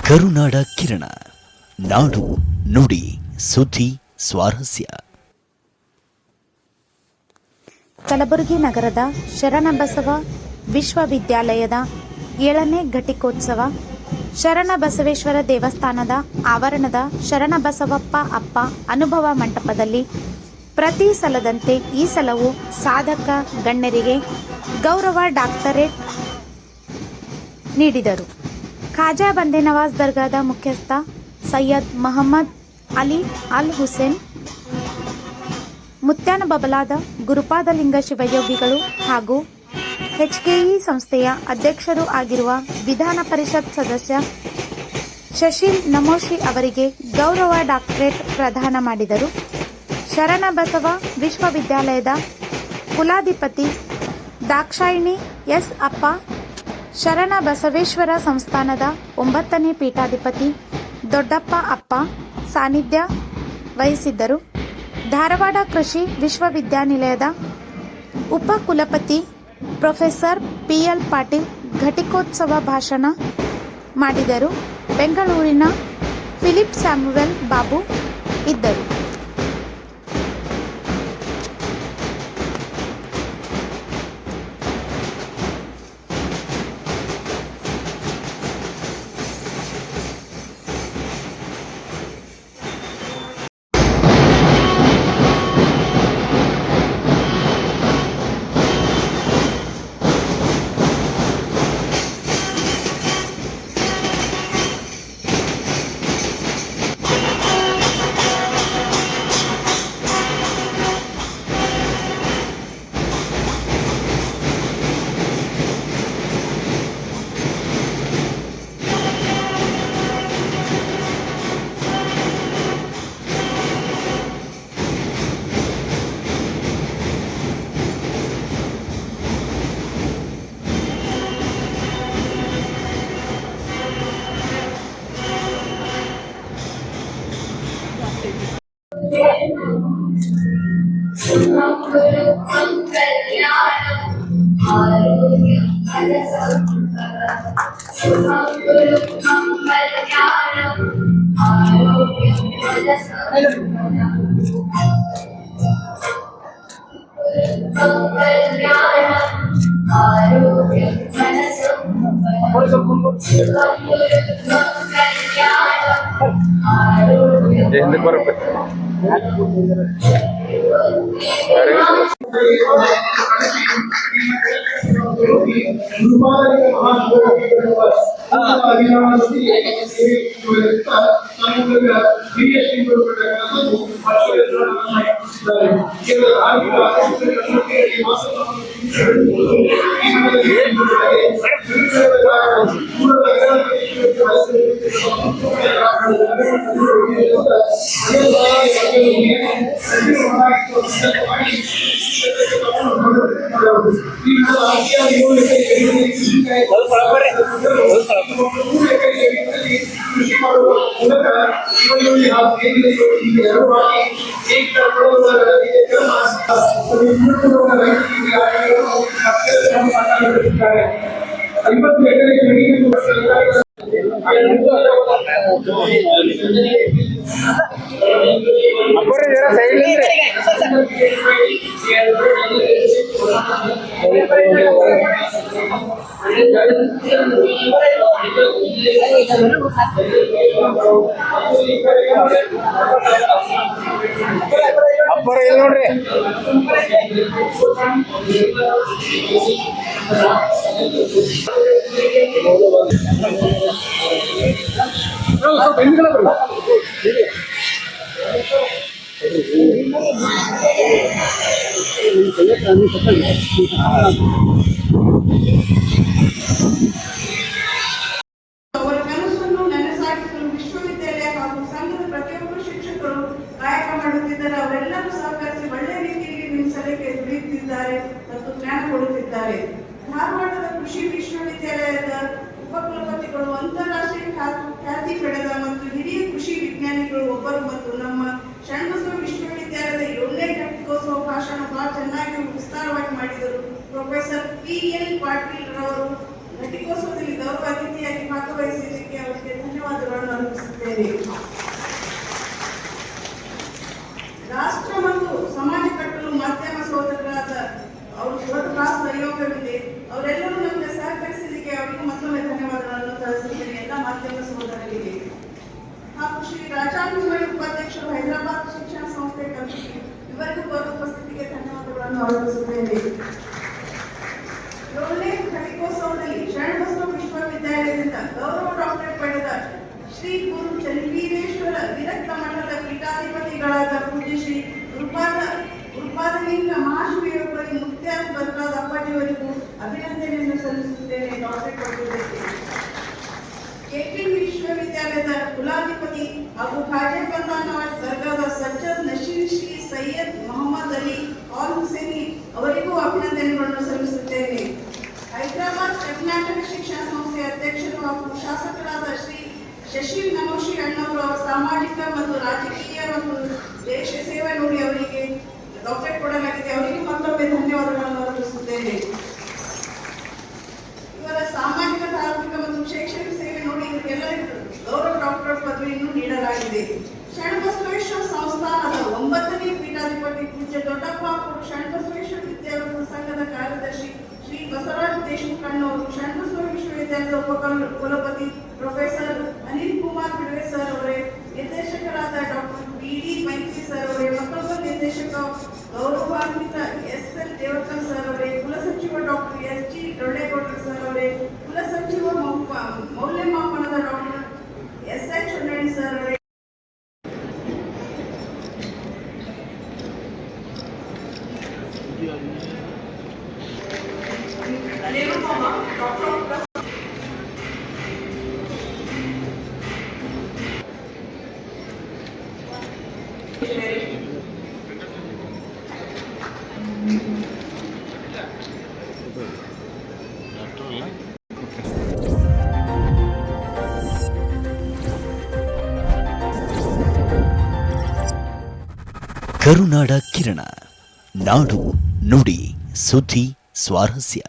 ಕರುನಾಡ ಕಿರಣ, ನಾಡು ನುಡಿ ಸುದ್ದಿ ಸ್ವಾರಸ್ಯ. ಕಲಬುರಗಿ ನಗರದ ಶರಣಬಸವ ವಿಶ್ವವಿದ್ಯಾಲಯದ 7ನೇ ಘಟಿಕೋತ್ಸವ ಶರಣಬಸವೇಶ್ವರ ದೇವಸ್ಥಾನದ ಆವರಣದ ಶರಣಬಸವಪ್ಪ ಅಪ್ಪ ಅನುಭವ ಮಂಟಪದಲ್ಲಿ ಪ್ರತಿ ಸಲದಂತೆ ಈ ಸಲವೂ ಸಾಧಕ ಗಣ್ಯರಿಗೆ ಗೌರವ ಡಾಕ್ಟರೇಟ್ ನೀಡಿದರು. ಖಾಜಾ ಬಂದೆ ನವಾಜ್ ದರ್ಗಾದ ಮುಖ್ಯಸ್ಥ ಸೈಯದ್ ಮಹಮ್ಮದ್ ಅಲಿ ಅಲ್ ಹುಸೇನ್, ಮುತ್ಯಾನ ಬಬಲಾದ ಗುರುಪಾದಲಿಂಗ ಶಿವಯೋಗಿಗಳು ಹಾಗೂ HKE ಸಂಸ್ಥೆಯ ಅಧ್ಯಕ್ಷರೂ ಆಗಿರುವ ವಿಧಾನ ಪರಿಷತ್ ಸದಸ್ಯ ಶಶಿಲ್ ನಮೋಶಿ ಅವರಿಗೆ ಗೌರವ ಡಾಕ್ಟರೇಟ್ ಪ್ರದಾನ ಮಾಡಿದರು. ಶರಣಬಸವ ವಿಶ್ವವಿದ್ಯಾಲಯದ ಕುಲಾಧಿಪತಿ ದಾಕ್ಷಾಯಿಣಿ ಎಸ್ ಅಪ್ಪ, ಶರಣಬಸವೇಶ್ವರ ಸಂಸ್ಥಾನದ 9ನೇ ಪೀಠಾಧಿಪತಿ ದೊಡ್ಡಪ್ಪ ಅಪ್ಪ ಸಾನ್ನಿಧ್ಯ ವಹಿಸಿದ್ದರು. ಧಾರವಾಡ ಕೃಷಿ ವಿಶ್ವವಿದ್ಯಾನಿಲಯದ ಉಪಕುಲಪತಿ ಪ್ರೊಫೆಸರ್ PL ಪಾಟೀಲ್ ಘಟಿಕೋತ್ಸವ ಭಾಷಣ ಮಾಡಿದರು. ಬೆಂಗಳೂರಿನ ಫಿಲಿಪ್ ಸ್ಯಾಮುವೆಲ್ ಬಾಬು ಇದ್ದರು. ಅಪ್ಪರ ಇಲ್ಲಿ ನೋಡ್ರಿ. ಸ್ವಲ್ಪ ಹಿಂದ್ಗಡೆ ಬರ್ರಿ. ಅವರ ಕನಸನ್ನು ನನಸಾಗಿಸಲು ವಿಶ್ವವಿದ್ಯಾಲಯ ಹಾಗೂ ಸಂಘದ ಪ್ರತಿಯೊಬ್ಬರು ಶಿಕ್ಷಕರು ಕಾಯಕ ಮಾಡುತ್ತಿದ್ದಾರೆ. ಅವರೆಲ್ಲರೂ ಸಹಕರಿಸಿ ಒಳ್ಳೆಯ ರೀತಿಯಲ್ಲಿ ನಿಮ್ಮ ಸಲಹೆಗೆ ದುಡಿಯುತ್ತಿದ್ದಾರೆ ಮತ್ತು ಜ್ಞಾನ ಕೊಡುತ್ತಿದ್ದಾರೆ. ಧಾರವಾಡದ ಕೃಷಿ ವಿಶ್ವವಿದ್ಯಾಲಯದ ಉಪಕುಲಪತಿಗಳು ಅಂತಾರಾಷ್ಟ್ರೀಯ ಖ್ಯಾತಿ ಪಡೆದ ಮತ್ತು ಹಿರಿಯ ಕೃಷಿ ವಿಜ್ಞಾನಿಗಳು ಒಬ್ಬರು ಮತ್ತು ನಮ್ಮ ಶರಣಬಸವ ವಿಶ್ವವಿದ್ಯಾಲಯದ 7ನೇ ಘಟಿಕೋತ್ಸವ ಭಾಷಣ ಬಹಳ ಚೆನ್ನಾಗಿ ವಿಸ್ತಾರವಾಗಿ ಮಾಡಿದರು. ಪ್ರೊಫೆಸರ್ PL ಪಾಟೀಲ್ ರವರು ಘಟಿಕೋತ್ಸವದಲ್ಲಿ ಗೌರವ ಅತಿಥಿಯಾಗಿ ಭಾಗವಹಿಸಿದ್ದಕ್ಕೆ ಅವರಿಗೆ ಧನ್ಯವಾದಗಳನ್ನು ಅರ್ಪಿಸುತ್ತೇನೆ. ರಾಷ್ಟ್ರ ಮತ್ತು ಸಮಾಜ ಕಟ್ಟಲು ಮಾಧ್ಯಮ ಸಹೋದರರಾದ ಅವರು ದೊಡ್ಡ ಕ್ಲಾಸ್ ನಿಯೋಗವಿದೆ. ಅವರೆಲ್ಲರೂ ನಮಗೆ ಸಹಕರಿಸಿದ್ದಕ್ಕೆ ಅವರಿಗೂ ಮತ್ತೊಮ್ಮೆ ಧನ್ಯವಾದಗಳನ್ನು ತಿಳಿಸುತ್ತೇನೆ ಎಲ್ಲ ಮಾಧ್ಯಮ ಸಹೋದರರಿಗೆ. ಹಾಗೂ ಶ್ರೀ ರಾಜಾಂಜುಮೈ ಉಪಾಧ್ಯಕ್ಷರು ಹೈದರಾಬಾದ್ ಶಿಕ್ಷಣ ಸಂಸ್ಥೆ ಕಲ್ಪಿಸಿ ಇವರಿಗೂ ಬರುವ ಉಪಸ್ಥಿತಿಗೆ ಧನ್ಯವಾದಗಳನ್ನು ಅರ್ಪಿಸುತ್ತೇನೆ. 7ನೇ ಘಟಿಕೋತ್ಸವದಲ್ಲಿ ಶರಣಬಸವ ವಿಶ್ವವಿದ್ಯಾಲಯದಿಂದ ಗೌರವ ಡಾಕ್ಟರೇಟ್ ಪಡೆದ ಶ್ರೀ ಗುರು ಚನ್ನವೀರೇಶ್ವರ ವಿರಕ್ತ ಮಠದ ಪೀಠಾಧಿಪತಿಗಳಾದ ಪೂಜ್ಯ ಶ್ರೀ ಗುರುಪಾದಲಿಂಗ ಮಹಾಶಿವಯೋಗಿ ಮುಕ್ತ್ಯಾರ ಬದಲಾದ ಅಪ್ಪಾಜಿಯವರಿಗೂ ಅಭಿನಂದನೆಯನ್ನು ಸಲ್ಲಿಸುತ್ತೇನೆ. ಡಾಕ್ಟರೇಟ್ ಪಡೆದಿದ್ದಕ್ಕೆ ಕೆಪಿ ವಿಶ್ವವಿದ್ಯಾಲಯದ ಕುಲಾಧಿಪತಿ ಹಾಗೂ ಖಾಜಾ ಬಂದಾನವಾಜ್ ದರ್ಗಾದ ಸಜ್ಜದ್ ನಶೀರ್ ಶ್ರೀ ಸೈಯದ್ ಮೊಹಮ್ಮದ್ ಅಲಿ ಆಲ್ ಹುಸೇನಿ ಅವರಿಗೂ ಅಭಿನಂದನೆಗಳನ್ನು ಸಲ್ಲಿಸುತ್ತೇನೆ. ಹೈದರಾಬಾದ್ ಕರ್ನಾಟಕ ಶಿಕ್ಷಣ ಸಂಸ್ಥೆಯ ಅಧ್ಯಕ್ಷರು ಹಾಗೂ ಶಾಸಕರಾದ ಶ್ರೀ ಶಶಿ ನಮೋಶಿ ಅಣ್ಣವರು ಅವರ ಸಾಮಾಜಿಕ ಮತ್ತು ರಾಜಕೀಯ ಮತ್ತು ದೇಶ ಸೇವೆ ನೋಡಿ ಅವರಿಗೆ ಡಾಕ್ಟರೇಟ್ ಕೊಡಲಾಗಿದೆ. ಅವರಿಗೆ ಮತ್ತೊಮ್ಮೆ ಧನ್ಯವಾದಗಳನ್ನು ಅರ್ಪಿಸುತ್ತೇನೆ. ಇವರ ಸಾಮಾಜಿಕ ಧಾರ್ಮಿಕ ಮತ್ತು ಶೈಕ್ಷಣಿಕ ಸೇವೆ ನೋಡಿ ಇವರಿಗೆಲ್ಲರಿಗೂ ಗೌರವ ಡಾಕ್ಟರೇಟ್ ಪದವಿಯನ್ನು ನೀಡಲಾಗಿದೆ. ಶರಣಬಸವೇಶ್ವರ ಸಂಸ್ಥಾನದ 9ನೇ ಪೀಠಾಧಿಪತಿ ಪೂಜ್ಯ ದೊಡ್ಡಪ್ಪ ಶರಣಬಸವೇಶ್ವರ ವಿದ್ಯಾವೃತ್ತ ಸಂಘದ ಕಾರ್ಯದರ್ಶಿ ಶ್ರೀ ಬಸವರಾಜ್ ದೇಶಮುಖ್ ಅಣ್ಣವರು, ಶರಣಬಸವ ವಿಶ್ವವಿದ್ಯಾಲಯದ ಉಪಕುಲಪತಿ ಪ್ರೊಫೆಸರ್ ಅನಿಲ್ ಕುಮಾರ್ ಬಿಡ್ವೆ ಸರ್ ಅವರೇ, ನಿರ್ದೇಶಕರಾದ ಡಾಕ್ಟರ್ ಬಿ.ಡಿ. ಮೈತ್ರಿ ಸರ್ ಅವರೇ, ಮತ್ತೊಬ್ಬ ನಿರ್ದೇಶಕ ಗೌರವಾನ್ವಿತ ಎಸ್.ಎಲ್. ದೇವಕರ್ ಸರ್ ಅವರೇ, ಕುಲಸಚಿವ ಡಾಕ್ಟರ್ ಎಸ್.ಜಿ. ದೊಡ್ಡೇಗೌಡರು ಸರ್ ಅವರೇ, ಕುಲಸಚಿವ ಮೌಲ್ಯಮಾಪನದ ಡಾಕ್ಟರ್ ಎಸ್.ಎಚ್. ಹೊನ್ನಳ್ಳಿ ಸರ್ ಅವರೇ, ಕರುನಾಡ ಕಿರಣ, ನಾಡು ನುಡಿ ಸುದ್ದಿ ಸ್ವಾರಸ್ಯ.